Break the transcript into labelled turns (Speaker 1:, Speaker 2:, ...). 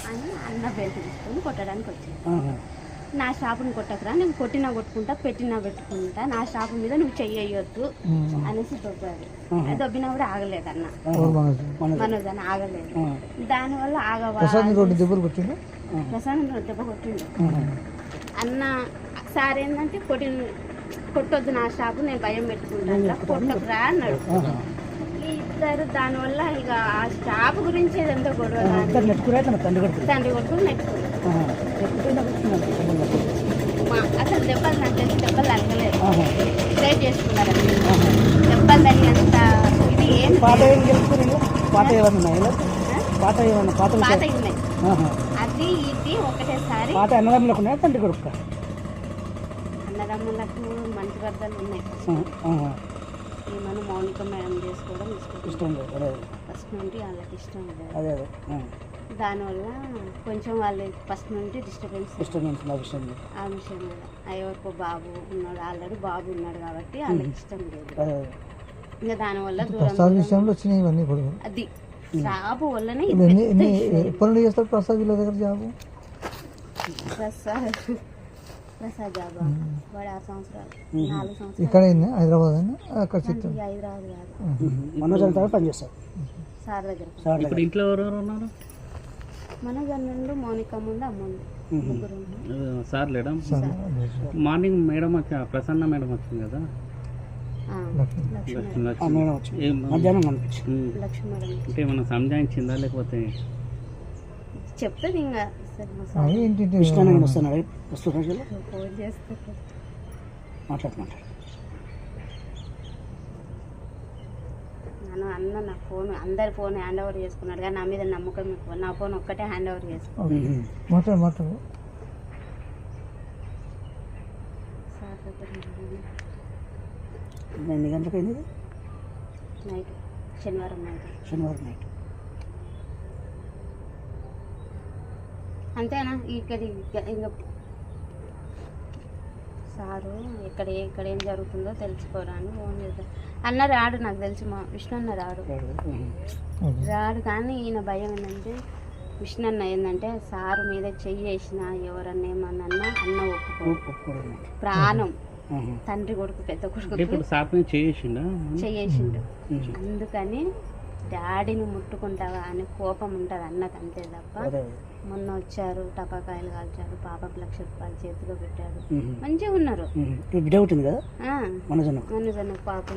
Speaker 1: అని అన్న బెల్ట్ తీసుకొని కొట్టడానికి వచ్చింది. నా షాపుని కొట్టకురా, నేను కొట్టినా కొట్టుకుంటా, పెట్టినా పెట్టుకుంటా, నా షాపు మీద నువ్వు చెయ్యొద్దు అనేసి దొబ్బాడు. దొబ్బినా కూడా ఆగలేదు అన్న, మనోజ్ అని ఆగలేదు. దానివల్ల ప్రసాద్ దెబ్బ కొట్టిండు. అన్న సార్ ఏంటంటే కొట్టొద్దు నా షాపు, నేను భయం పెట్టుకుంటా, కొట్టకురా అన్నాడు. ఇద్దరు దానివల్ల ఇక ఆ షాపు గురించి ఏదంతా గొడవ, తండ్రి కొడుకుని నెట్టుకున్నారు. అసలు దెబ్బలు నాకు తెలిసి దెబ్బలు తగ్గలేదు, ట్రై చేసుకున్నారు. దెబ్బలు తగినంత ఇది ఏం పాత ఉన్నాయి, అది ఇది ఒకటేసారి. అన్నదమ్ములకు మంచి వద్దలు ఉన్నాయి. మనం మౌనిక మేడం చేసుకోవడం ఇష్టం ఫస్ట్ నుండి వాళ్ళకి ఇష్టం లేదు. దానివల్ల కొంచెం వాళ్ళు ఫస్ట్ నుండి డిస్టర్బెన్స్ ఆ విషయం మీద. ఎవరికో బాబు ఉన్నాడు, ఆల్రెడీ బాబు ఉన్నాడు కాబట్టి వాళ్ళకి ఇష్టం లేదు. ఇంకా దానివల్ల దూరం అది జాబు వల్లనే ప్రసాద్ జాబ్ వాడు 6 సంవత్సరాలు 4 సంవత్సరాలు ఇక్కడ హైదరాబాద్ కాదు పనిచేస్తారు సార్ దగ్గర.
Speaker 2: ఇప్పుడు ఇంట్లో ఎవరెవరు ఉన్నారు?
Speaker 1: మనోజ్ అన్నుండు, మౌనిక ముందు, అమ్ముండు, ముగ్గురు.
Speaker 2: సార్ లేడా? మార్నింగ్ మేడం వచ్చా, ప్రసన్న మేడం వచ్చింది కదా, అంటే ఏమన్నా సంజాయించిందా లేకపోతే
Speaker 1: చెప్తుంది ఇంకా అన్న నా ఫోన్ అందరి ఫోన్ హ్యాండ్ ఓవర్ చేసుకున్నాడు, కానీ నా మీద నమ్మకం ఎక్కువ. నా ఫోన్ ఒక్కటే హ్యాండ్ ఓవర్ చేసుకున్నాడు.
Speaker 3: ఎన్ని గంటలకు అయింది?
Speaker 1: నైట్, శనివారం నైట్. అంతేనా? ఇక్కడ ఇంకా సారు ఇక్కడ ఏం జరుగుతుందో తెలుసుకోవడానికి ఫోన్ చేద్దాం అన్న. రాడు, నాకు తెలిసి మా విష్ణు అన్న రాడు. కానీ ఈయన భయం ఏంటంటే, విష్ణు అన్న ఏంటంటే సారు మీద చెయ్యి వేసిన ఎవరన్నా ఏమన్నా అన్న ఒప్పుకోడు. ప్రాణం తండ్రి కొడుకు, పెద్ద కొడుకు చెయ్యేసిండు. అందుకని డాడీని ముట్టుకుంటావా అని కోపం ఉంటుంది అన్నకు, అంతే తప్ప. మొన్న వచ్చారు, టపాకాయలు కాల్చారు, పాపకు 1,00,000 రూపాయలు చేతిలో పెట్టాడు, మంచిగా ఉన్నారు.
Speaker 3: మనోజ్ అన్న
Speaker 1: పాపం